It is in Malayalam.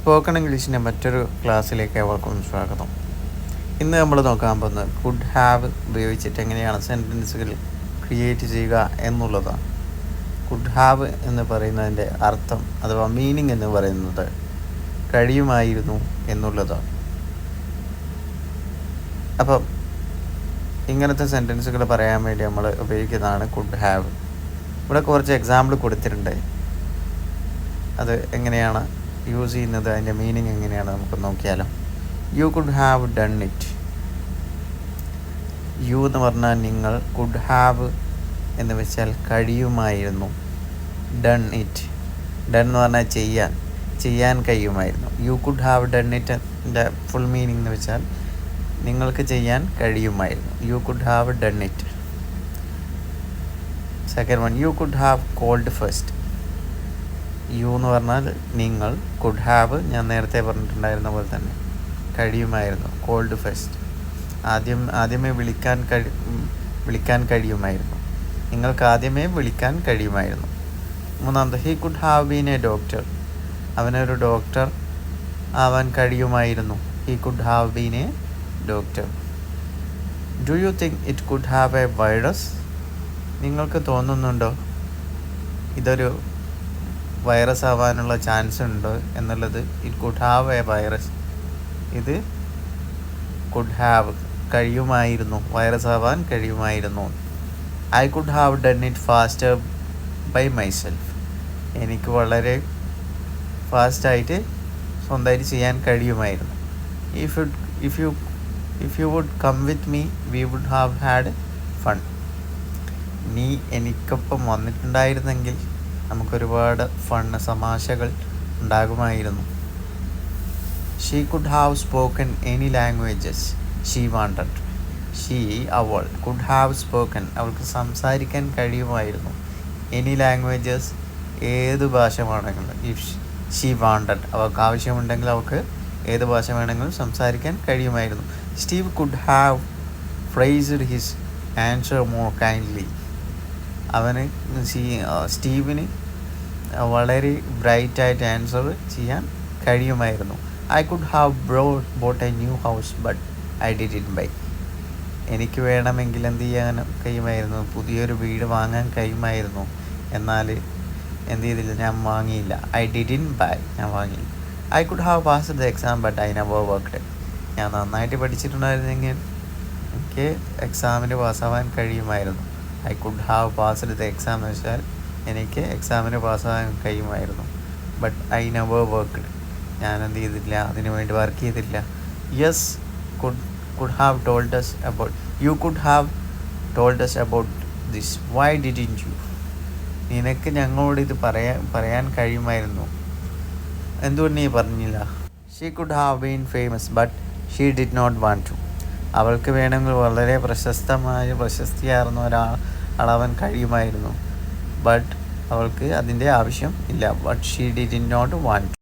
സ്പോക്കൺ ഇംഗ്ലീഷിൻ്റെ മറ്റൊരു ക്ലാസ്സിലേക്ക് ഏവർക്കും സ്വാഗതം. ഇന്ന് നമ്മൾ നോക്കാൻ പോകുന്നത് കുഡ് ഹാവ് ഉപയോഗിച്ചിട്ട് എങ്ങനെയാണ് സെൻറ്റൻസുകൾ ക്രിയേറ്റ് ചെയ്യുക എന്നുള്ളതാണ്. കുഡ് ഹാവ് എന്ന് പറയുന്നതിൻ്റെ അർത്ഥം അഥവാ മീനിങ് എന്ന് പറയുന്നത് കഴിയുമായിരുന്നു എന്നുള്ളതാണ്. അപ്പം ഇങ്ങനത്തെ സെൻറ്റൻസുകൾ പറയാൻ വേണ്ടി നമ്മൾ ഉപയോഗിക്കുന്നതാണ് കുഡ് ഹാവ്. ഇവിടെ കുറച്ച് എക്സാമ്പിൾ കൊടുത്തിട്ടുണ്ട്. അത് എങ്ങനെയാണ് യൂസ് ചെയ്യുന്നത്, അതിൻ്റെ മീനിങ് എങ്ങനെയാണ് നമുക്ക് നോക്കിയാലോ. You could have done it. You എന്ന് പറഞ്ഞാൽ നിങ്ങൾ, കുഡ് ഹാവ് എന്ന് വെച്ചാൽ കഴിയുമായിരുന്നു. ഡൺ ഇറ്റ്, ഡൺ എന്ന് പറഞ്ഞാൽ ചെയ്യാൻ കഴിയുമായിരുന്നു. You could have done it full meaning എന്ന് വെച്ചാൽ നിങ്ങൾക്ക് ചെയ്യാൻ കഴിയുമായിരുന്നു. You could have done it. Second one, you could have called first. You എന്ന് പറഞ്ഞാൽ നിങ്ങൾ, കുഡ് ഹാവ് ഞാൻ നേരത്തെ പറഞ്ഞിട്ടുണ്ടായിരുന്ന പോലെ തന്നെ കഴിയുമായിരുന്നു. കോൾഡ് ഫസ്റ്റ്, ആദ്യമേ വിളിക്കാൻ കഴിയുമായിരുന്നു. നിങ്ങൾക്ക് ആദ്യമേ വിളിക്കാൻ കഴിയുമായിരുന്നു. മൂന്നാമത്, he could have been a doctor. അവനൊരു ഡോക്ടർ ആവാൻ കഴിയുമായിരുന്നു. He could have been a doctor. Do you think it could have a virus. നിങ്ങൾക്ക് തോന്നുന്നുണ്ടോ ഇതൊരു വൈറസ് ആവാനുള്ള ചാൻസ് ഉണ്ട് എന്നുള്ളത്? It could have a virus. ഇത് കുഡ് ഹാവ് കഴിയുമായിരുന്നു, വൈറസ് ആവാൻ കഴിയുമായിരുന്നു. I could have done it faster by myself. എനിക്ക് വളരെ ഫാസ്റ്റായിട്ട് സ്വന്തമായിട്ട് ചെയ്യാൻ കഴിയുമായിരുന്നു. If you would come with me we would have had fun. നീ എനിക്കൊപ്പം വന്നിട്ടുണ്ടായിരുന്നെങ്കിൽ നമുക്കൊരുപാട് തമാശകൾ ഉണ്ടാകുമായിരുന്നു. She could have spoken any languages she wanted. അവൾ കുഡ് ഹാവ് സ്പോക്കൺ, അവൾക്ക് സംസാരിക്കാൻ കഴിയുമായിരുന്നു. എനി ലാംഗ്വേജസ്, ഏത് ഭാഷ വേണമെങ്കിലും. ഇഫ് ഷീ വാണ്ടഡ്, അവൾക്ക് ആവശ്യമുണ്ടെങ്കിൽ അവൾക്ക് ഏത് ഭാഷ വേണമെങ്കിലും സംസാരിക്കാൻ കഴിയുമായിരുന്നു. Steve could have phrased his answer more kindly. സ്റ്റീവിന് വളരെ ബ്രൈറ്റായിട്ട് ആൻസർ ചെയ്യാൻ കഴിയുമായിരുന്നു. I could have bought a new house but I didn't buy. എനിക്ക് വേണമെങ്കിൽ എന്ത് ചെയ്യാൻ കഴിയുമായിരുന്നു, പുതിയൊരു വീട് വാങ്ങാൻ കഴിയുമായിരുന്നു. എന്നാൽ എന്ത് ചെയ്തില്ല, ഞാൻ വാങ്ങിയില്ല. ഐ ഡിഡ്ന്റ് ബൈ, ഞാൻ വാങ്ങിയില്ല. I could have passed the exam but I never worked. ഞാൻ നന്നായിട്ട് പഠിച്ചിട്ടുണ്ടായിരുന്നെങ്കിൽ എനിക്ക് എക്സാമിന് പാസ്സാവാൻ കഴിയുമായിരുന്നു. I could have passed the exam എന്ന് വെച്ചാൽ എനിക്ക് എക്സാമിന് പാസ്സാകാൻ കഴിയുമായിരുന്നു. ബട്ട് ഐ നെവർ വർക്ക്ഡ്, ഞാൻ എന്ത് ചെയ്തില്ല, അതിനു വേണ്ടി വർക്ക് ചെയ്തില്ല. Yes could have told us about, U could have told us about this, why didn't you. നിനക്ക് ഞങ്ങളോട് ഇത് പറയാൻ കഴിയുമായിരുന്നു, എന്തുകൊണ്ട് നീ പറഞ്ഞില്ല. She could have been famous but she did not want to. അവൾക്ക് വേണമെങ്കിൽ വളരെ പ്രശസ്തിയാർന്ന ഒരാളാവാൻ കഴിയുമായിരുന്നു. ബട്ട് അവൾക്ക് അതിൻ്റെ ആവശ്യം ഇല്ല. But she did not want to.